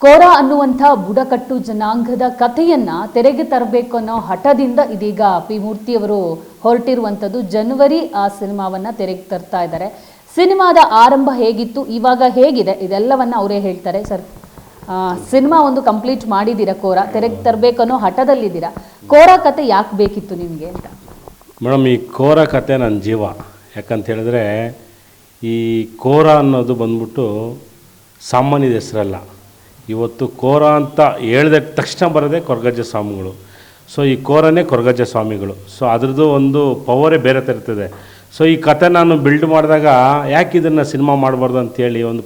ಕೋರಾ ಅನ್ನುವಂಥ ಬುಡಕಟ್ಟು ಜನಾಂಗದ ಕಥೆಯನ್ನ ತೆರೆಗೆ ತರಬೇಕು ಅನ್ನೋ ಹಠದಿಂದ ಇದೀಗ ಪಿ ಮೂರ್ತಿಯವರು ಹೊರಟಿರುವಂಥದ್ದು. ಜನವರಿ ಆ ಸಿನಿಮಾವನ್ನ ತೆರೆಗೆ ತರ್ತಾ ಇದ್ದಾರೆ. ಸಿನಿಮಾದ ಆರಂಭ ಹೇಗಿತ್ತು, ಇವಾಗ ಹೇಗಿದೆ, ಇದೆಲ್ಲವನ್ನ ಅವರೇ ಹೇಳ್ತಾರೆ. ಸರ್, ಸಿನಿಮಾ ಒಂದು ಕಂಪ್ಲೀಟ್ ಮಾಡಿದ್ದೀರಾ, ಕೋರಾ ತೆರೆಗೆ ತರಬೇಕು ಅನ್ನೋ ಹಠದಲ್ಲಿದ್ದೀರಾ. ಕೋರಾ ಕತೆ ಯಾಕೆ ಬೇಕಿತ್ತು ನಿಮಗೆ ಅಂತ? ಮೇಡಮ್, ಈ ಕೋರಾ ಕತೆ ನನ್ನ ಜೀವ. ಯಾಕಂತ ಹೇಳಿದ್ರೆ ಈ ಕೋರಾ ಅನ್ನೋದು ಬಂದ್ಬಿಟ್ಟು ಸಾಮಾನ್ಯದ ಹೆಸರಲ್ಲ. ಇವತ್ತು ಕೋರಾ ಅಂತ ಹೇಳಿದ ತಕ್ಷಣ ಬರೋದೇ ಕೊರಗಜ್ಜ ಸ್ವಾಮಿಗಳು. ಸೊ ಈ ಕೋರನೇ ಕೊರಗಜ್ಜ ಸ್ವಾಮಿಗಳು. ಸೊ ಅದ್ರದ್ದು ಒಂದು ಪವರೇ ಬೇರೆ ಇರ್ತದೆ. ಸೊ ಈ ಕತೆ ನಾನು ಬಿಲ್ಡ್ ಮಾಡಿದಾಗ ಯಾಕೆ ಇದನ್ನು ಸಿನಿಮಾ ಮಾಡಬಾರ್ದು ಅಂತೇಳಿ ಒಂದು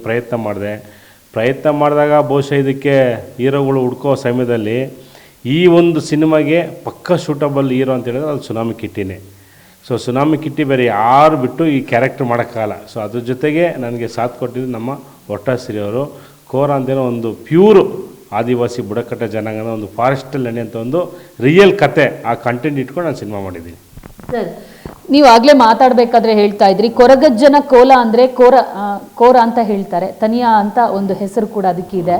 ಪ್ರಯತ್ನ ಮಾಡಿದಾಗ ಬಹುಶಃ ಇದಕ್ಕೆ ಹೀರೋಗಳು ಹುಡ್ಕೋ ಸಮಯದಲ್ಲಿ ಈ ಒಂದು ಸಿನಿಮಾಗೆ ಪಕ್ಕ ಶೂಟಬಲ್ ಹೀರೋ ಅಂತ ಹೇಳಿದ್ರೆ ಅದು ಸುನಾಮಿ ಕಿಟ್ಟಿನೇ. ಸೊ ಸುನಾಮಿ ಕಿಟ್ಟಿ ಬೇರೆ ಯಾರು ಬಿಟ್ಟು ಈ ಕ್ಯಾರೆಕ್ಟರ್ ಮಾಡೋಕ್ಕಾಗಲ್ಲ. ಸೊ ಅದ್ರ ಜೊತೆಗೆ ನನಗೆ ಸಾಥ್ ಕೊಟ್ಟಿದ್ದು ನಮ್ಮ ಒಟ್ಟಾಸಿರಿ ಅವರು. ಕೋರಾ ಅಂತೇನೋ ಒಂದು ಪ್ಯೂರು ಆದಿವಾಸಿ ಬುಡಕಟ್ಟ ಜನಾಂಗದ ಒಂದು ಫಾರೆಸ್ಟಲ್ಲಿ ನಡೆಯುವಂಥ ಒಂದು ರಿಯಲ್ ಕತೆ, ಆ ಕಂಟೆಂಟ್ ಇಟ್ಕೊಂಡು ನಾನು ಸಿನಿಮಾ ಮಾಡಿದ್ದೀನಿ. ಸರ್, ನೀವು ಆಗಲೇ ಮಾತಾಡಬೇಕಾದ್ರೆ ಹೇಳ್ತಾ ಇದ್ರಿ ಕೊರಗಜ್ಜನ ಕೋಲ ಅಂದರೆ ಕೋರ ಅಂತ ಹೇಳ್ತಾರೆ, ತನಿಯಾ ಅಂತ ಒಂದು ಹೆಸರು ಕೂಡ ಅದಕ್ಕಿದೆ.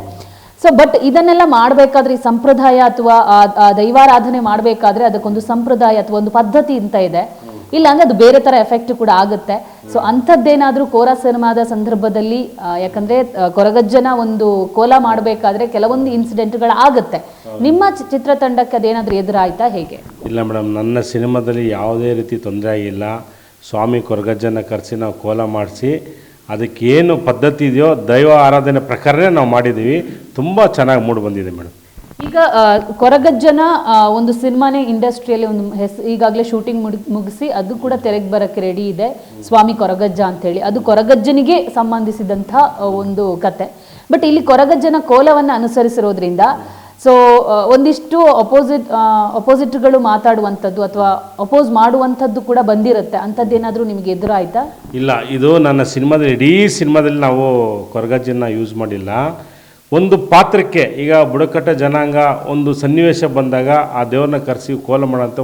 ಸೊ ಬಟ್ ಇದನ್ನೆಲ್ಲ ಮಾಡಬೇಕಾದ್ರೆ ಈ ಸಂಪ್ರದಾಯ ಅಥವಾ ದೈವಾರಾಧನೆ ಮಾಡಬೇಕಾದ್ರೆ ಅದಕ್ಕೊಂದು ಸಂಪ್ರದಾಯ ಅಥವಾ ಒಂದು ಪದ್ಧತಿ ಅಂತ ಇದೆ, ಇಲ್ಲ ಅಂದ್ರೆ ಅದು ಬೇರೆ ತರ ಎಫೆಕ್ಟ್ ಕೂಡ ಆಗುತ್ತೆ. ಸೊ ಅಂಥದ್ದೇನಾದ್ರೂ ಕೋರಾ ಸಿನಿಮಾದ ಸಂದರ್ಭದಲ್ಲಿ, ಯಾಕಂದ್ರೆ ಕೊರಗಜ್ಜನ ಒಂದು ಕೋಲ ಮಾಡಬೇಕಾದ್ರೆ ಕೆಲವೊಂದು ಇನ್ಸಿಡೆಂಟ್ಗಳು ಆಗುತ್ತೆ, ನಿಮ್ಮ ಚಿತ್ರತಂಡಕ್ಕೆ ಅದೇನಾದ್ರೂ ಎದುರಾಯ್ತಾ, ಹೇಗೆ? ಇಲ್ಲ ಮೇಡಮ್, ನನ್ನ ಸಿನಿಮಾದಲ್ಲಿ ಯಾವುದೇ ರೀತಿ ತೊಂದರೆ ಆಗಿಲ್ಲ. ಸ್ವಾಮಿ ಕೊರಗಜ್ಜನ ಕರೆಸಿ ನಾವು ಕೋಲ ಮಾಡಿಸಿ ಅದಕ್ಕೇನು ಪದ್ಧತಿ ಇದೆಯೋ ದೈವ ಆರಾಧನೆ ಪ್ರಕಾರನೇ ನಾವು ಮಾಡಿದ್ದೀವಿ. ತುಂಬ ಚೆನ್ನಾಗಿ ಮೂಡಿ ಬಂದಿದೆ ಮೇಡಮ್. ಈಗ ಕೊರಗಜ್ಜನ ಒಂದು ಸಿನಿಮಾನೇ ಇಂಡಸ್ಟ್ರಿಯಲ್ಲಿ ಒಂದು ಈಗಾಗಲೇ ಶೂಟಿಂಗ್ ಮುಗಿಸಿ ಅದು ಕೂಡ ತೆರೆಗೆ ಬರೋಕ್ಕೆ ರೆಡಿ ಇದೆ, ಸ್ವಾಮಿ ಕೊರಗಜ್ಜ ಅಂತೇಳಿ. ಅದು ಕೊರಗಜ್ಜನಿಗೆ ಸಂಬಂಧಿಸಿದಂಥ ಒಂದು ಕತೆ. ಬಟ್ ಇಲ್ಲಿ ಕೊರಗಜ್ಜನ ಕೋಲವನ್ನು ಅನುಸರಿಸಿರೋದ್ರಿಂದ ಸೊ ಒಂದಿಷ್ಟು ಅಪೋಸಿಟ್ಗಳು ಮಾತಾಡುವಂಥದ್ದು ಅಥವಾ ಅಪೋಸ್ ಮಾಡುವಂಥದ್ದು ಕೂಡ ಬಂದಿರುತ್ತೆ. ಅಂಥದ್ದೇನಾದರೂ ನಿಮಗೆ ಎದುರಾಯ್ತಾ? ಇಲ್ಲ, ಇದು ನನ್ನ ಸಿನಿಮಾದಲ್ಲಿ ಇಡೀ ಸಿನಿಮಾದಲ್ಲಿ ನಾವು ಕೊರಗಜ್ಜನ ಯೂಸ್ ಮಾಡಿಲ್ಲ. ಒಂದು ಪಾತ್ರಕ್ಕೆ ಈಗ ಬುಡಕಟ್ಟ ಜನಾಂಗ ಒಂದು ಸನ್ನಿವೇಶ ಬಂದಾಗ ಆ ದೇವ್ರನ್ನ ಕರೆಸಿ ಕೋಲ ಮಾಡೋಂಥ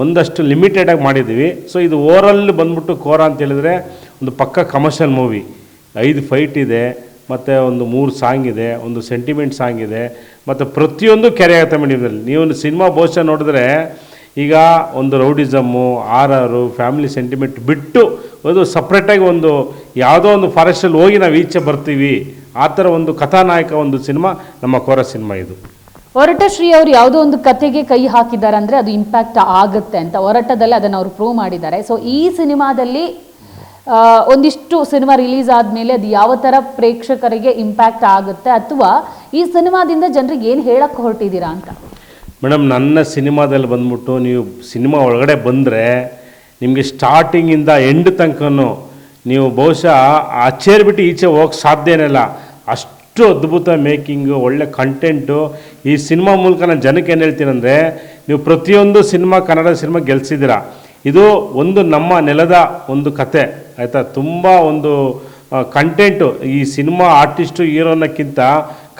ಒಂದಷ್ಟು ಲಿಮಿಟೆಡಾಗಿ ಮಾಡಿದ್ದೀವಿ. ಸೊ ಇದು ಓವರಾಲ್ ಬಂದ್ಬಿಟ್ಟು ಕೋರಾ ಅಂತ ಹೇಳಿದ್ರೆ ಒಂದು ಪಕ್ಕ ಕಮರ್ಷಿಯಲ್ ಮೂವಿ. 5 ಫೈಟ್ ಇದೆ, ಮತ್ತು ಒಂದು 3 ಸಾಂಗ್ ಇದೆ, ಒಂದು ಸೆಂಟಿಮೆಂಟ್ ಸಾಂಗ್ ಇದೆ, ಮತ್ತು ಪ್ರತಿಯೊಂದು ಕೆರೆ ಆಗುತ್ತೆ ಮೇಡಮ್. ನೀವು ಸಿನಿಮಾ ಬಹುಶಃ ನೋಡಿದ್ರೆ ಈಗ ಒಂದು ರೌಡಿಸಮ್ಮು, ಆರಾರು, ಫ್ಯಾಮಿಲಿ ಸೆಂಟಿಮೆಂಟ್ ಬಿಟ್ಟು ಒಂದು ಸಪ್ರೇಟಾಗಿ ಒಂದು ಯಾವುದೋ ಒಂದು ಫಾರೆಸ್ಟಲ್ಲಿ ಹೋಗಿ ನಾವು ಈಚೆ ಬರ್ತೀವಿ, ಆ ಥರ ಒಂದು ಕಥಾನಾಯಕ ಒಂದು ಸಿನಿಮಾ ನಮ್ಮ ಕೋರಾ ಸಿನಿಮಾ ಇದು. ಒರಟ ಶ್ರೀ ಅವರು ಯಾವುದೋ ಒಂದು ಕತೆಗೆ ಕೈ ಹಾಕಿದ್ದಾರೆ ಅಂದರೆ ಅದು ಇಂಪ್ಯಾಕ್ಟ್ ಆಗುತ್ತೆ ಅಂತ ಒರಟದಲ್ಲಿ ಅದನ್ನು ಅವರು ಪ್ರೂವ್ ಮಾಡಿದ್ದಾರೆ. ಸೊ ಈ ಸಿನಿಮಾದಲ್ಲಿ ಒಂದಿಷ್ಟು ಸಿನಿಮಾ ರಿಲೀಸ್ ಆದಮೇಲೆ ಅದು ಯಾವ ಥರ ಪ್ರೇಕ್ಷಕರಿಗೆ ಇಂಪ್ಯಾಕ್ಟ್ ಆಗುತ್ತೆ, ಅಥವಾ ಈ ಸಿನಿಮಾದಿಂದ ಜನರಿಗೆ ಏನು ಹೇಳಕ್ಕೆ ಹೊರಟಿದ್ದೀರಾ ಅಂತ? ಮೇಡಮ್, ನನ್ನ ಸಿನಿಮಾದಲ್ಲಿ ಬಂದ್ಬಿಟ್ಟು ನೀವು ಸಿನಿಮಾ ಒಳಗಡೆ ಬಂದರೆ ನಿಮಗೆ ಸ್ಟಾರ್ಟಿಂಗಿಂದ ಎಂಡ್ ತನಕನೂ ನೀವು ಬಹುಶಃ ಆಚೆರ್ ಬಿಟ್ಟು ಈಚೆ ಹೋಗಕ್ಕೆ ಸಾಧ್ಯನೇ ಇಲ್ಲ. ಅಷ್ಟು ಅದ್ಭುತ ಮೇಕಿಂಗು, ಒಳ್ಳೆ ಕಂಟೆಂಟು. ಈ ಸಿನಿಮಾ ಮೂಲಕ ನಾನು ಜನಕ್ಕೆ ಏನು ಹೇಳ್ತೀನಂದರೆ, ನೀವು ಪ್ರತಿಯೊಂದು ಸಿನಿಮಾ ಕನ್ನಡ ಸಿನಿಮಾ ಗೆಲ್ಸಿದ್ದೀರಾ. ಇದು ಒಂದು ನಮ್ಮ ನೆಲದ ಒಂದು ಕತೆ, ಆಯಿತಾ. ತುಂಬ ಒಂದು ಕಂಟೆಂಟು, ಈ ಸಿನಿಮಾ ಆರ್ಟಿಸ್ಟು ಹೀರೋನಕ್ಕಿಂತ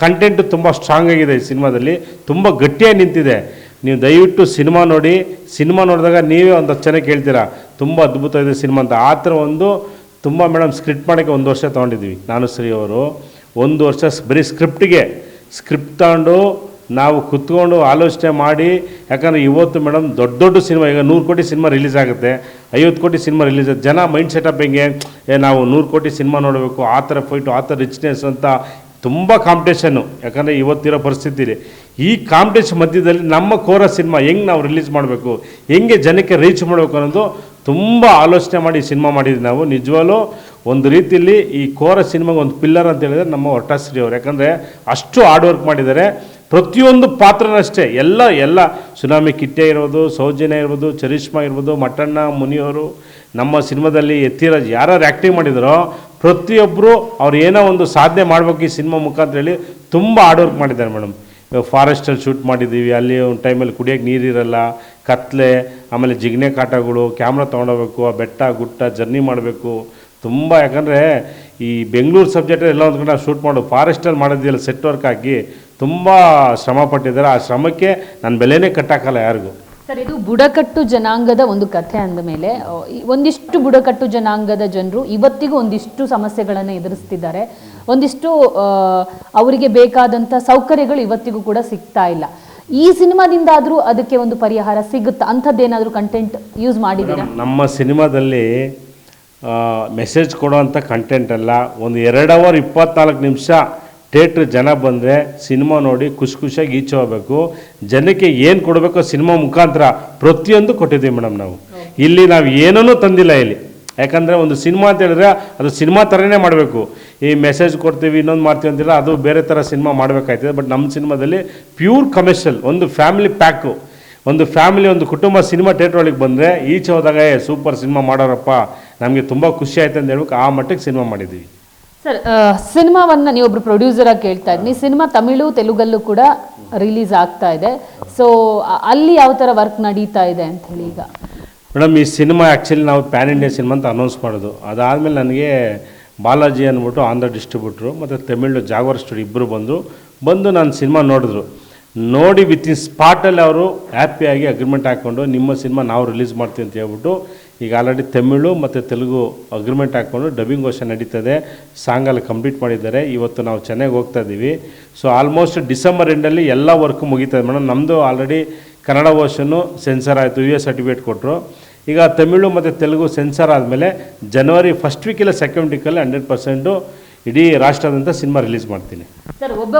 ಕಂಟೆಂಟು ತುಂಬ ಸ್ಟ್ರಾಂಗ್ ಆಗಿದೆ. ಈ ಸಿನಿಮಾದಲ್ಲಿ ತುಂಬ ಗಟ್ಟಿಯಾಗಿ ನಿಂತಿದೆ. ನೀವು ದಯವಿಟ್ಟು ಸಿನಿಮಾ ನೋಡಿ. ಸಿನಿಮಾ ನೋಡಿದಾಗ ನೀವೇ ಒಂದು 10 ಜನ ಕೇಳ್ತೀರಾ ತುಂಬ ಅದ್ಭುತ ಇದೆ ಸಿನಿಮಾ ಅಂತ. ಆ ಥರ ಒಂದು ತುಂಬ ಮೇಡಮ್ ಸ್ಕ್ರಿಪ್ಟ್ ಮಾಡೋಕ್ಕೆ 1 ವರ್ಷ ತೊಗೊಂಡಿದ್ವಿ ನಾನು ಶ್ರೀ ಅವರು. 1 ವರ್ಷ ಬರೀ ಸ್ಕ್ರಿಪ್ಟ್ ತಗೊಂಡು ನಾವು ಕುತ್ಕೊಂಡು ಆಲೋಚನೆ ಮಾಡಿ. ಯಾಕಂದರೆ ಇವತ್ತು ಮೇಡಮ್ ದೊಡ್ಡ ಸಿನಿಮಾ, ಈಗ 100 ಕೋಟಿ ಸಿನಿಮಾ ರಿಲೀಸ್ ಆಗುತ್ತೆ, 50 ಕೋಟಿ ಸಿನಿಮಾ ರಿಲೀಸ್ ಆಗುತ್ತೆ. ಜನ ಮೈಂಡ್ ಸೆಟಪ್ ಹೆಂಗೆ, ನಾವು 100 ಕೋಟಿ ಸಿನಿಮಾ ನೋಡಬೇಕು, ಆ ಥರ ಫೈಟು, ಆ ಥರ ರಿಚ್ನೆಸ್ ಅಂತ ತುಂಬ ಕಾಂಪಿಟೇಷನ್ನು. ಯಾಕಂದರೆ ಇವತ್ತಿರೋ ಪರಿಸ್ಥಿತಿ, ಈ ಕಾಂಪಿಟೇಷನ್ ಮಧ್ಯದಲ್ಲಿ ನಮ್ಮ ಕೋರಾ ಸಿನಿಮಾ ಹೆಂಗೆ ನಾವು ರಿಲೀಸ್ ಮಾಡಬೇಕು, ಹೆಂಗೆ ಜನಕ್ಕೆ ರೀಚ್ ಮಾಡಬೇಕು ಅನ್ನೋದು ತುಂಬ ಆಲೋಚನೆ ಮಾಡಿ ಸಿನಿಮಾ ಮಾಡಿದ್ವಿ ನಾವು. ನಿಜವಾಗ್ಲೂ ಒಂದು ರೀತಿಯಲ್ಲಿ ಈ ಕೋರಾ ಸಿನಿಮಾಗೆ ಒಂದು ಪಿಲ್ಲರ್ ಅಂತ ಹೇಳಿದ್ರೆ ನಮ್ಮ ಒಟ್ಟಾಸಿರಿ ಅವರು. ಯಾಕಂದರೆ ಅಷ್ಟು ಹಾರ್ಡ್ ವರ್ಕ್ ಮಾಡಿದ್ದಾರೆ. ಪ್ರತಿಯೊಂದು ಪಾತ್ರನಷ್ಟೇ ಎಲ್ಲ ಸುನಾಮಿ ಕಿಟ್ಟೆ ಇರ್ಬೋದು, ಸೌಜನ್ಯ ಇರ್ಬೋದು, ಚರಿಷ್ಮಾ ಇರ್ಬೋದು, ಮಟ್ಟಣ್ಣ, ಮುನಿಯವರು, ನಮ್ಮ ಸಿನಿಮಾದಲ್ಲಿ ಎತ್ತಿರಾಜ್ ಯಾರು ಆ್ಯಕ್ಟಿಂಗ್ ಮಾಡಿದಾರೋ ಪ್ರತಿಯೊಬ್ಬರು ಅವ್ರು ಏನೋ ಒಂದು ಸಾಧನೆ ಮಾಡಬೇಕು ಈ ಸಿನಿಮಾ ಮುಖಾಂತರ ಹೇಳಿ ತುಂಬ ಹಾರ್ಡ್ ವರ್ಕ್ ಮಾಡಿದ್ದಾರೆ ಮೇಡಮ್. ಫಾರೆಸ್ಟಲ್ಲಿ ಶೂಟ್ ಮಾಡಿದ್ದೀವಿ, ಅಲ್ಲಿ ಒಂದು ಟೈಮಲ್ಲಿ ಕುಡಿಯೋಕ್ಕೆ ನೀರಿರಲ್ಲ, ಕತ್ಲೆ, ಆಮೇಲೆ ಜಿಗ್ನೆ ಕಾಟಗಳು, ಕ್ಯಾಮ್ರಾ ತೊಗೊಂಡೋಗ್ಬೇಕು, ಆ ಬೆಟ್ಟ ಗುಟ್ಟ ಜರ್ನಿ ಮಾಡಬೇಕು ತುಂಬ. ಯಾಕಂದರೆ ಈ ಬೆಂಗಳೂರು ಸಬ್ಜೆಕ್ಟ್ ಎಲ್ಲ ಒಂದು ಕಡೆ ಶೂಟ್ ಮಾಡೋದು, ಫಾರೆಸ್ಟಲ್ಲಿ ಮಾಡೋದಿಲ್ಲ, ಸೆಟ್ ವರ್ಕ್ ಹಾಕಿ ತುಂಬ ಶ್ರಮ ಪಟ್ಟಿದ್ದಾರೆ. ಆ ಶ್ರಮಕ್ಕೆ ನಾನು ಬೆಲೆನೇ ಕಟ್ಟೋಕ್ಕಲ್ಲ ಯಾರಿಗೂ. ಸರ್, ಇದು ಬುಡಕಟ್ಟು ಜನಾಂಗದ ಒಂದು ಕಥೆ ಅಂದ ಮೇಲೆ ಒಂದಿಷ್ಟು ಬುಡಕಟ್ಟು ಜನಾಂಗದ ಜನರು ಇವತ್ತಿಗೂ ಒಂದಿಷ್ಟು ಸಮಸ್ಯೆಗಳನ್ನು ಎದುರಿಸ್ತಿದ್ದಾರೆ. ಒಂದಿಷ್ಟು ಅವರಿಗೆ ಬೇಕಾದಂಥ ಸೌಕರ್ಯಗಳು ಇವತ್ತಿಗೂ ಕೂಡ ಸಿಗ್ತಾ ಇಲ್ಲ. ಈ ಸಿನಿಮಾದಿಂದಾದರೂ ಅದಕ್ಕೆ ಒಂದು ಪರಿಹಾರ ಸಿಗುತ್ತಾ? ಅಂಥದ್ದೇನಾದರೂ ಕಂಟೆಂಟ್ ಯೂಸ್ ಮಾಡಿದ್ದೀರಾ? ನಮ್ಮ ಸಿನಿಮಾದಲ್ಲಿ ಮೆಸೇಜ್ ಕೊಡೋವಂಥ ಕಂಟೆಂಟ್ ಅಲ್ಲ. ಒಂದು 2 ಅವರ್ 24 ನಿಮಿಷ ಥಿಯೇಟ್ರ್ ಜನ ಬಂದರೆ ಸಿನಿಮಾ ನೋಡಿ ಖುಷಿಯಾಗಿ ಈಚೆ ಹೋಗಬೇಕು. ಜನಕ್ಕೆ ಏನು ಕೊಡಬೇಕೋ ಸಿನಿಮಾ ಮುಖಾಂತರ ಪ್ರತಿಯೊಂದು ಕೊಟ್ಟಿದ್ದೀವಿ ಮೇಡಮ್. ಇಲ್ಲಿ ನಾವು ಏನನ್ನೂ ತಂದಿಲ್ಲ ಇಲ್ಲಿ. ಯಾಕಂದರೆ ಒಂದು ಸಿನಿಮಾ ಅಂತ ಹೇಳಿದ್ರೆ ಅದು ಸಿನಿಮಾ ಥರನೇ ಮಾಡಬೇಕು. ಈ ಮೆಸೇಜ್ ಕೊಡ್ತೀವಿ ಇನ್ನೊಂದು ಮಾಡ್ತೀವಿ ಅಂತಿಲ್ಲ, ಅದು ಬೇರೆ ಥರ ಸಿನಿಮಾ ಮಾಡಬೇಕಾಯ್ತದೆ. ಬಟ್ ನಮ್ಮ ಸಿನಿಮಾದಲ್ಲಿ ಪ್ಯೂರ್ ಕಮರ್ಷಿಯಲ್, ಒಂದು ಫ್ಯಾಮಿಲಿ ಪ್ಯಾಕು, ಒಂದು ಫ್ಯಾಮಿಲಿ, ಒಂದು ಕುಟುಂಬ ಸಿನಿಮಾ ಥಿಯೇಟ್ರ್ ಒಳಗೆ ಬಂದರೆ ಈಚೆ ಹೋದಾಗ ಸೂಪರ್ ಸಿನಿಮಾ ಮಾಡೋರಪ್ಪ, ನಮಗೆ ತುಂಬ ಖುಷಿ ಆಯ್ತು ಅಂತ ಹೇಳ್ಬೇಕು. ಆ ಮಟ್ಟಿಗೆ ಸಿನಿಮಾ ಮಾಡಿದ್ದೀವಿ ಸರ್. ಸಿನಿಮಾವನ್ನು ನೀವೊಬ್ರು ಪ್ರೊಡ್ಯೂಸರಾಗಿ ಕೇಳ್ತಾ ಇದ್ದೀನಿ. ಸಿನಿಮಾ ತಮಿಳು ತೆಲುಗಲ್ಲೂ ಕೂಡ ರಿಲೀಸ್ ಆಗ್ತಾ ಇದೆ. ಸೊ ಅಲ್ಲಿ ಯಾವ ಥರ ವರ್ಕ್ ನಡೀತಾ ಇದೆ ಅಂತ ಹೇಳಿ ಈಗ? ಮೇಡಮ್, ಈ ಸಿನಿಮಾ ಆ್ಯಕ್ಚುಲಿ ನಾವು ಪ್ಯಾನ್ ಇಂಡಿಯಾ ಸಿನಿಮಾ ಅಂತ ಅನೌನ್ಸ್ ಮಾಡೋದು. ಅದಾದಮೇಲೆ ನನಗೆ ಬಾಲಾಜಿ ಅಂದ್ಬಿಟ್ಟು ಆಂಧ್ರ ಡಿಸ್ಟ್ರಿಬ್ಯೂಟ್ರು ಮತ್ತು ತಮಿಳು ಜಾಗವರ್ ಸ್ಟುಡಿಯೋ ಇಬ್ಬರು ಬಂದು ನಾನು ಸಿನಿಮಾ ನೋಡಿದ್ರು. ನೋಡಿ ವಿತಿನ್ ಸ್ಪಾಟಲ್ಲಿ ಅವರು ಹ್ಯಾಪಿಯಾಗಿ ಅಗ್ರಿಮೆಂಟ್ ಹಾಕ್ಕೊಂಡು ನಿಮ್ಮ ಸಿನಿಮಾ ನಾವು ರಿಲೀಸ್ ಮಾಡ್ತೀವಿ ಅಂತ ಹೇಳ್ಬಿಟ್ಟು ಈಗ ಆಲ್ರೆಡಿ ತಮಿಳು ಮತ್ತು ತೆಲುಗು ಅಗ್ರಿಮೆಂಟ್ ಹಾಕ್ಕೊಂಡು ಡಬ್ಬಿಂಗ್ ವರ್ಷನ್ ನಡೀತದೆ. ಸಾಂಗಲ್ಲಿ ಕಂಪ್ಲೀಟ್ ಮಾಡಿದ್ದಾರೆ. ಇವತ್ತು ನಾವು ಚೆನ್ನಾಗಿ ಹೋಗ್ತಾ ಇದ್ದೀವಿ. ಸೊ ಆಲ್ಮೋಸ್ಟ್ ಡಿಸೆಂಬರ್ ಎಂಡಲ್ಲಿ ಎಲ್ಲ ವರ್ಕು ಮುಗೀತದೆ ಮೇಡಮ್. ನಮ್ಮದು ಆಲ್ರೆಡಿ ಕನ್ನಡ ವರ್ಷನ್ನು ಸೆನ್ಸರ್ ಆಯಿತು, US ಸರ್ಟಿಫಿಕೇಟ್ ಕೊಟ್ಟರು. ಈಗ ತಮಿಳು ಮತ್ತು ತೆಲುಗು ಸೆನ್ಸರ್ ಆದಮೇಲೆ ಜನವರಿ ಫಸ್ಟ್ ವೀಕಿಲ್ಲ ಸೆಕೆಂಡ್ ವೀಕಲ್ಲಿ 100% ಇಡೀ ರಾಷ್ಟ್ರದಂತ ಸಿನಿಮಾ ರಿಲೀಸ್ ಮಾಡ್ತೀನಿ. ಸರ್, ಒಬ್ಬ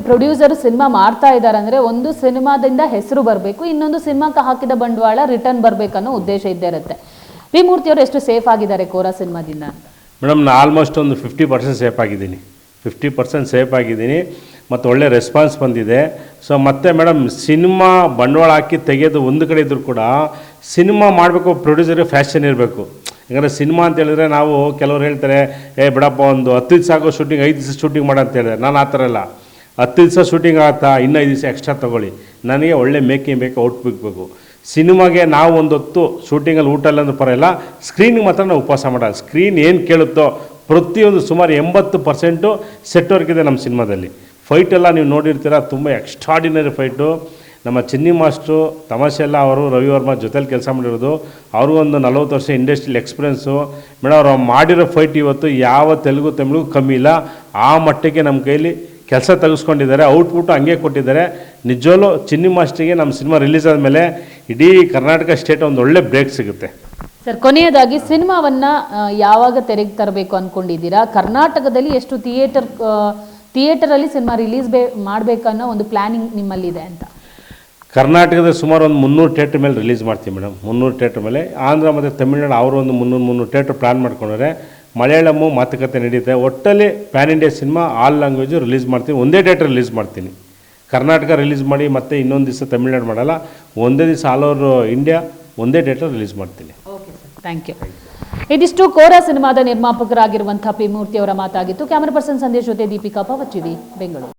ಪ್ರೊಡ್ಯೂಸರ್ ಸಿನಿಮಾ ಮಾಡ್ತಾ ಇದ್ದಾರೆ ಅಂದರೆ ಒಂದು ಸಿನಿಮಾದಿಂದ ಹೆಸರು ಬರಬೇಕು, ಇನ್ನೊಂದು ಸಿನಿಮಾಕ್ಕೆ ಹಾಕಿದ ಬಂಡವಾಳ ರಿಟರ್ನ್ ಬರಬೇಕನ್ನೋ ಉದ್ದೇಶ ಇದ್ದೇ ಇರುತ್ತೆ. ವಿ ಮೂರ್ತಿ ಅವರು ಎಷ್ಟು ಸೇಫ್ ಆಗಿದ್ದಾರೆ ಕೋರಾ ಸಿನಿಮಾದಿಂದ? ಮೇಡಮ್, ನಾನು ಆಲ್ಮೋಸ್ಟ್ ಒಂದು 50% ಸೇಫ್ ಆಗಿದ್ದೀನಿ. 50% ಸೇಫ್ ಆಗಿದ್ದೀನಿ ಮತ್ತು ಒಳ್ಳೆ ರೆಸ್ಪಾನ್ಸ್ ಬಂದಿದೆ. ಸೊ ಮತ್ತೆ ಮೇಡಮ್, ಸಿನಿಮಾ ಬಂಡವಾಳ ಹಾಕಿ ತೆಗೆಯೋದು ಒಂದು ಕಡೆ ಇದ್ದರೂ ಕೂಡ ಸಿನಿಮಾ ಮಾಡಬೇಕು ಪ್ರೊಡ್ಯೂಸರ್ಗೆ ಫ್ಯಾಷನ್ ಇರಬೇಕು. ಯಾಕಂದರೆ ಸಿನಿಮಾ ಅಂತ ಹೇಳಿದ್ರೆ ನಾವು ಕೆಲವ್ರು ಹೇಳ್ತಾರೆ, ಬಿಡಪ್ಪ ಒಂದು 10 ದಿವಸ ಆಗೋ ಶೂಟಿಂಗ್ 5 ದಿವಸ ಶೂಟಿಂಗ್ ಮಾಡ ಅಂತ ಹೇಳಿದ್ರೆ, ನಾನು ಆ ಥರ ಇಲ್ಲ. 10 ದಿವಸ ಶೂಟಿಂಗ್ ಆಗುತ್ತಾ, ಇನ್ನೂ 5 ದಿವಸ ಎಕ್ಸ್ಟ್ರಾ ತೊಗೊಳ್ಳಿ, ನನಗೆ ಒಳ್ಳೆ ಮೇಕಿಂಗ್ ಬೇಕು, ಔಟ್ಪುಟ್ ಬೇಕು. ಸಿನಿಮಾಗೆ ನಾವು ಒಂದು ಹೊತ್ತು ಶೂಟಿಂಗಲ್ಲಿ ಊಟ ಇಲ್ಲ ಅಂದ್ರೆ ಪರವಾಗಿಲ್ಲ, ಸ್ಕ್ರೀನಿಗೆ ಮಾತ್ರ ನಾವು ಉಪವಾಸ ಮಾಡೋದು. ಸ್ಕ್ರೀನ್ ಏನು ಕೇಳುತ್ತೋ ಪ್ರತಿಯೊಂದು ಸುಮಾರು 80% ಸೆಟ್ ವರ್ಕ್ ಇದೆ ನಮ್ಮ ಸಿನಿಮಾದಲ್ಲಿ. ಫೈಟೆಲ್ಲ ನೀವು ನೋಡಿರ್ತೀರ, ತುಂಬ ಎಕ್ಸ್ಟ್ರಾಡಿನರಿ ಫೈಟು. ನಮ್ಮ ಚಿನ್ನಿ ಮಾಸ್ಟ್ರು ತಮಾಷೆ ಎಲ್ಲ ಅವರು ರವಿ ವರ್ಮಾ ಜೊತೆಲಿ ಕೆಲಸ ಮಾಡಿರೋದು. ಅವ್ರಿಗೂ ಒಂದು 40 ವರ್ಷ ಇಂಡಸ್ಟ್ರಿಯಲ್ ಎಕ್ಸ್ಪೀರಿಯೆನ್ಸು. ಮೇಡಮ್, ಅವ್ರು ಮಾಡಿರೋ ಫೈಟ್ ಇವತ್ತು ಯಾವ ತೆಲುಗು ತಮಿಳಿಗೂ ಕಮ್ಮಿ ಇಲ್ಲ. ಆ ಮಟ್ಟಿಗೆ ನಮ್ಮ ಕೈಲಿ ಕೆಲಸ ತೆಗೆಸ್ಕೊಂಡಿದ್ದಾರೆ, ಔಟ್ಪುಟ್ಟು ಹಂಗೆ ಕೊಟ್ಟಿದ್ದಾರೆ. ನಿಜವಲ್ಲೂ ಚಿನ್ನಿ ಮಾಸ್ಟ್ರಿಗೆ ನಮ್ಮ ಸಿನಿಮಾ ರಿಲೀಸ್ ಆದಮೇಲೆ ಇಡೀ ಕರ್ನಾಟಕ ಸ್ಟೇಟ್ ಒಂದು ಒಳ್ಳೆ ಬ್ರೇಕ್ ಸಿಗುತ್ತೆ. ಸರ್, ಕೊನೆಯದಾಗಿ ಸಿನಿಮಾವನ್ನು ಯಾವಾಗ ತೆರೆಗೆ ತರಬೇಕು ಅಂದ್ಕೊಂಡಿದ್ದೀರಾ? ಕರ್ನಾಟಕದಲ್ಲಿ ಎಷ್ಟು ಥಿಯೇಟರಲ್ಲಿ ಸಿನಿಮಾ ರಿಲೀಸ್ ಮಾಡಬೇಕನ್ನೋ ಒಂದು ಪ್ಲ್ಯಾನಿಂಗ್ ನಿಮ್ಮಲ್ಲಿದೆ ಅಂತ? ಕರ್ನಾಟಕದ ಸುಮಾರು ಒಂದು 300 ಥಿಯೇಟ್ರ್ ಮೇಲೆ ರಿಲೀಸ್ ಮಾಡ್ತೀವಿ ಮೇಡಮ್. 300 ಥಿಯೇಟ್ರ್ ಮೇಲೆ. ಆಂಧ್ರ ಮತ್ತು ತಮಿಳ್ನಾಡು ಅವರು ಒಂದು 300 ಥಿಯೇಟ್ರ್ ಪ್ಲ್ಯಾನ್ ಮಾಡ್ಕೊಂಡ್ರೆ, ಮಲಯಾಳಮ್ಮು ಮಾತುಕತೆ ನಡೀತೆ. ಒಟ್ಟಲ್ಲಿ PAN India cinema all language release ಮಾಡ್ತೀನಿ. ಒಂದೇ ಥಿಯೇಟ್ರ್ ರಿಲೀಸ್ ಮಾಡ್ತೀನಿ. ಕರ್ನಾಟಕ ರಿಲೀಸ್ ಮಾಡಿ ಮತ್ತೆ ಇನ್ನೊಂದು ದಿವಸ ತಮಿಳ್ನಾಡು ಮಾಡಲ್ಲ. ಒಂದೇ ದಿವಸ ಆಲ್ ಓವರ್ ಇಂಡಿಯಾ ಒಂದೇ ಥಿಯೇಟ್ರ್ ರಿಲೀಸ್ ಮಾಡ್ತೀನಿ. Okay sir, thank you. ಇದಿಷ್ಟು ಕೋರಾ ಸಿನಿಮಾದ ನಿರ್ಮಾಪಕರಾಗಿರುವಂತಹ ಪಿ ಮೂರ್ತಿ ಅವರ ಮಾತಾಗಿತ್ತು. ಕ್ಯಾಮರಾ ಪರ್ಸನ್ ಸಂದೇಶ್ ಜೊತೆ ದೀಪಿಕಾ ಪವರ್ ಟಿವಿ, ಬೆಂಗಳೂರು.